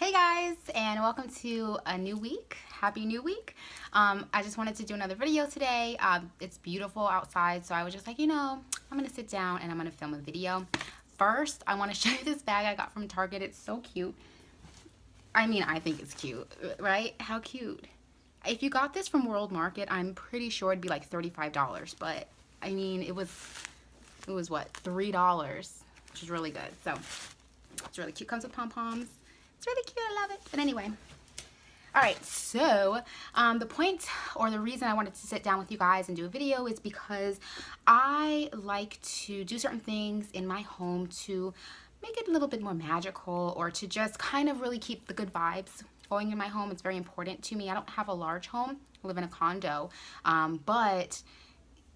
Hey guys, and welcome to a new week. Happy new week. I just wanted to do another video today. It's beautiful outside, so I was just like, I'm gonna sit down and I'm gonna film a video. First, I want to show you this bag I got from Target. It's so cute. I mean, I think it's cute, right? How cute. If you got this from World Market, I'm pretty sure it'd be like $35, but I mean, it was what, $3, which is really good. So it's really cute. Comes with pom-poms. It's really cute. I love it. But anyway, all right. So the point or the reason I wanted to sit down with you guys and do a video is because I like to do certain things in my home to make it a little bit more magical, or to just kind of really keep the good vibes going in my home. It's very important to me. I don't have a large home. I live in a condo, but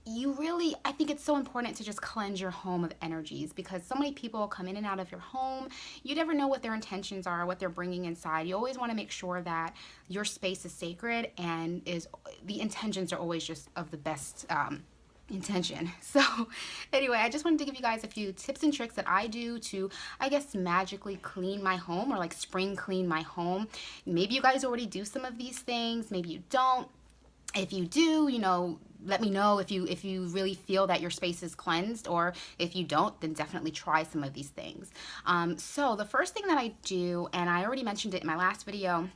I think it's so important to just cleanse your home of energies, because so many people come in and out of your home. You never know what their intentions are, what they're bringing inside. You always want to make sure that your space is sacred, and the intentions are always just of the best intention. So anyway, I just wanted to give you guys a few tips and tricks that I do to, I guess, magically clean my home, or like spring clean my home. Maybe you guys already do some of these things, maybe you don't. If you do, let me know if you really feel that your space is cleansed, or if you don't, then definitely try some of these things. So the first thing that I do, and I already mentioned it in my last video,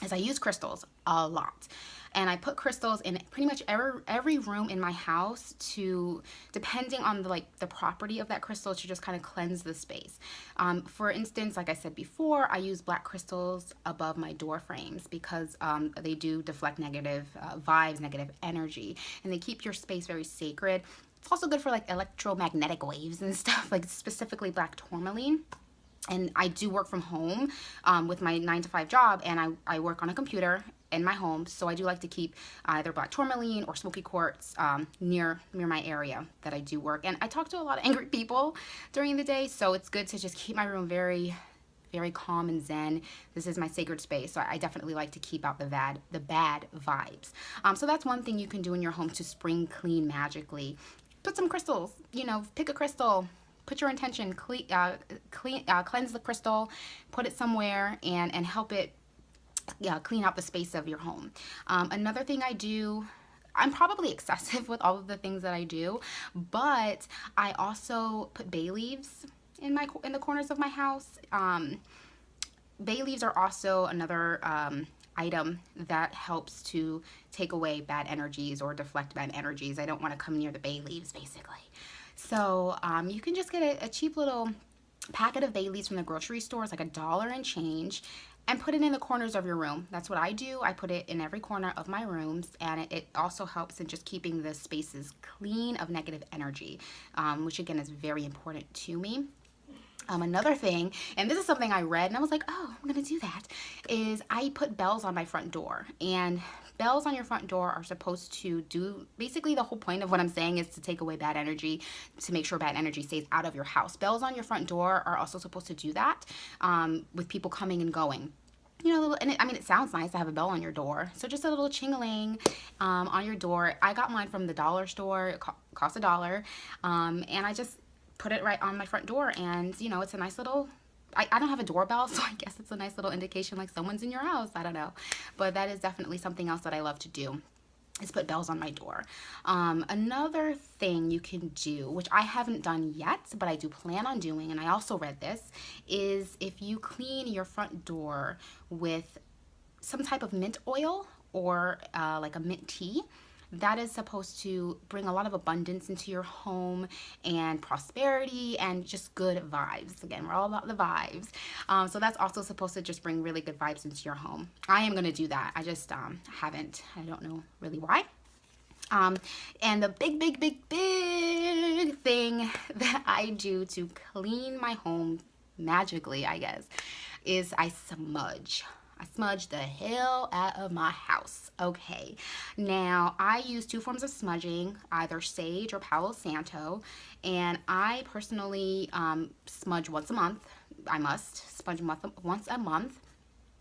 is I use crystals a lot. And I put crystals in pretty much every room in my house, to, depending on the property of that crystal, to just kind of cleanse the space. For instance, like I said before, I use black crystals above my door frames, because they do deflect negative vibes, negative energy, and they keep your space very sacred. It's also good for like electromagnetic waves and stuff, like specifically black tourmaline. And I do work from home with my 9-to-5 job, and I work on a computer in my home, so I do like to keep either black tourmaline or smoky quartz near my area that I do work. And I talk to a lot of angry people during the day, so it's good to just keep my room very, very calm and zen. This is my sacred space, so I definitely like to keep out the bad vibes. So that's one thing you can do in your home to spring clean magically. Put some crystals, pick a crystal. Put your intention, cleanse the crystal, put it somewhere, and help it clean out the space of your home. Another thing I do, I'm probably excessive with all of the things that I do, but I also put bay leaves in the corners of my house. Bay leaves are also another item that helps to take away bad energies or deflect bad energies. I don't want to come near the bay leaves, basically. So you can just get a cheap little packet of bay leaves from the grocery store. It's like $1 and change, and put it in the corners of your room. That's what I do. I put it in every corner of my rooms, and it also helps in just keeping the spaces clean of negative energy, which again is very important to me. Another thing, and this is something I read and I was like, oh, I'm gonna do that, is I put bells on my front door. And bells on your front door are supposed to do, basically the whole point of what I'm saying is to take away bad energy, to make sure bad energy stays out of your house. Bells on your front door are also supposed to do that with people coming and going. It sounds nice to have a bell on your door. So just a little ching-a-ling on your door. I got mine from the dollar store. It cost $1. And I just put it right on my front door, and it's a nice little, I don't have a doorbell, so I guess it's a nice little indication like someone's in your house. I don't know, but that is definitely something else that I love to do, is put bells on my door. Another thing you can do, which I haven't done yet, but I do plan on doing, and I also read this, is if you clean your front door with some type of mint oil, or like a mint tea, that is supposed to bring a lot of abundance into your home, and prosperity, and just good vibes. Again, we're all about the vibes. So that's also supposed to just bring really good vibes into your home. I am going to do that. I just haven't. I don't know really why. And the big thing that I do to clean my home magically, I guess, is I smudge. I smudge the hell out of my house. Okay, now I use 2 forms of smudging, either sage or Palo Santo, and I personally smudge once a month. I must smudge once a month.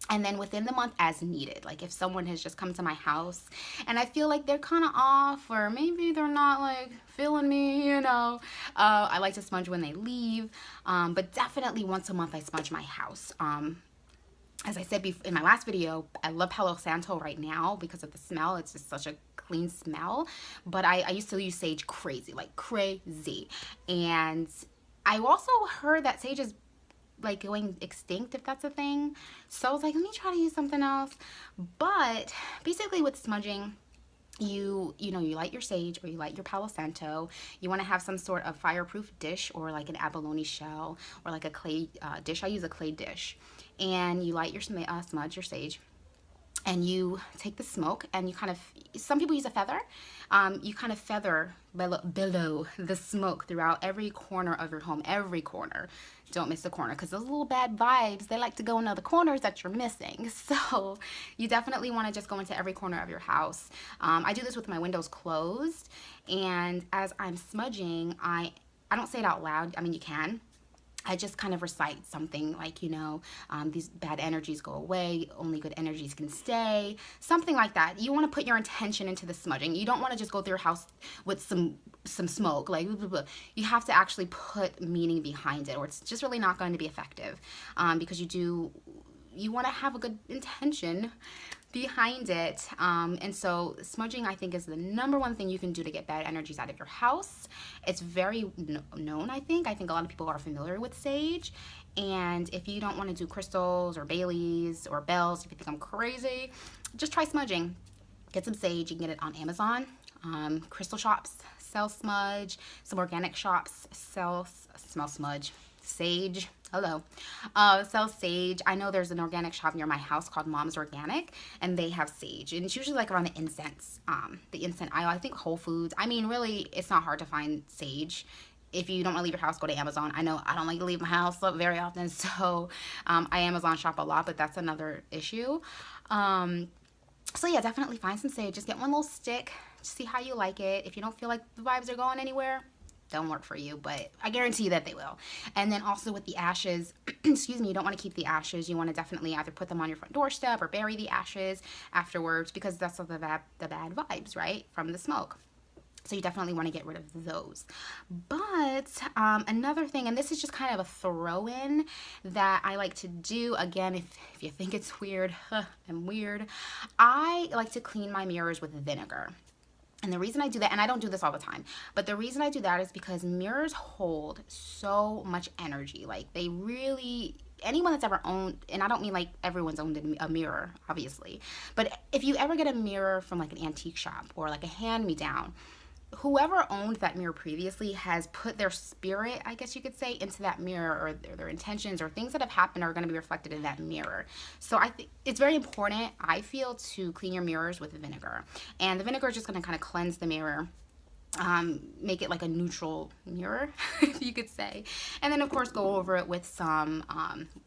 And then within the month as needed. Like if someone has just come to my house and I feel like they're kind of off, or maybe they're not like feeling me, I like to smudge when they leave. But definitely once a month I smudge my house. as I said in my last video, I love Palo Santo right now because of the smell. It's just such a clean smell. But I used to use sage crazy, like crazy. And I also heard that sage is like going extinct, if that's a thing. So I was like, let me try to use something else. But basically with smudging, you light your sage or you light your Palo Santo. You want to have some sort of fireproof dish or like an abalone shell or like a clay dish. I use a clay dish. And you light your smudge, your sage, and you take the smoke and you kind of, some people use a feather, you kind of feather below the smoke throughout every corner of your home, every corner. Don't miss a corner, because those little bad vibes, they like to go in other corners that you're missing. So you definitely want to just go into every corner of your house. I do this with my windows closed, and as I'm smudging, I don't say it out loud. I mean, you can. I just kind of recite something like, these bad energies go away, only good energies can stay, something like that. You want to put your intention into the smudging. You don't want to just go through your house with some smoke, like blah, blah, blah. You have to actually put meaning behind it, or it's just really not going to be effective, because you want to have a good intention behind it. And so smudging, I think, is the #1 thing you can do to get bad energies out of your house. It's very known, I think. I think a lot of people are familiar with sage. And if you don't want to do crystals or Baileys or bells, if you think I'm crazy, just try smudging. Get some sage. You can get it on Amazon. Crystal shops sell smudge. Some organic shops sell smudge. Sage. Hello. Sell sage. I know there's an organic shop near my house called Mom's Organic, and they have sage, and it's usually like around the incense aisle. I think Whole Foods. I mean, really, it's not hard to find sage. If you don't want to leave your house, go to Amazon. I know I don't like to leave my house very often, so I Amazon shop a lot, but that's another issue. So yeah, definitely find some sage. Just get one little stick. See how you like it. If you don't feel like the vibes are going anywhere, don't work for you, but I guarantee you that they will. And then also with the ashes, excuse me, you don't want to keep the ashes. You want to definitely either put them on your front doorstep or bury the ashes afterwards, because that's the bad vibes, right, from the smoke. So you definitely want to get rid of those. But another thing, and this is just kind of a throw-in that I like to do, again, if you think it's weird, I'm weird, I like to clean my mirrors with vinegar. And the reason I do that, and I don't do this all the time, but the reason I do that is because mirrors hold so much energy. Like, they really, anyone that's ever owned, and I don't mean like everyone's owned a mirror, obviously, but if you ever get a mirror from like an antique shop or like a hand-me-down, whoever owned that mirror previously has put their spirit, I guess you could say, into that mirror, or their intentions or things that have happened are going to be reflected in that mirror. So I think it's very important, I feel, to clean your mirrors with vinegar. And the vinegar is just going to kind of cleanse the mirror, make it like a neutral mirror, if you could say. And then of course go over it with some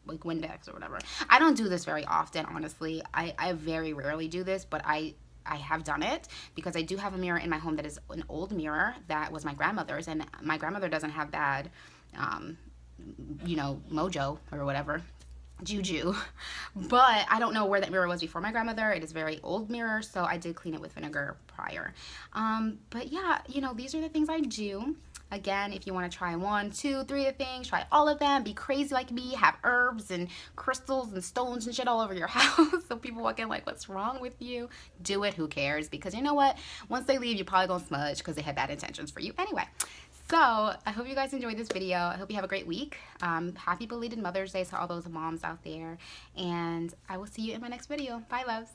like Windex or whatever. I don't do this very often, honestly. I very rarely do this, but I have done it because I do have a mirror in my home that is an old mirror that was my grandmother's, and my grandmother doesn't have bad, mojo or whatever, juju, but I don't know where that mirror was before my grandmother. It is a very old mirror, so I did clean it with vinegar prior. But yeah, these are the things I do. Again, if you want to try 1, 2, 3 of the things, try all of them. Be crazy like me. Have herbs and crystals and stones and shit all over your house. So people walk in like, what's wrong with you? Do it. Who cares? Because you know what? Once they leave, you're probably going to smudge because they had bad intentions for you anyway. So I hope you guys enjoyed this video. I hope you have a great week. Happy belated Mother's Day to all those moms out there. And I will see you in my next video. Bye, loves.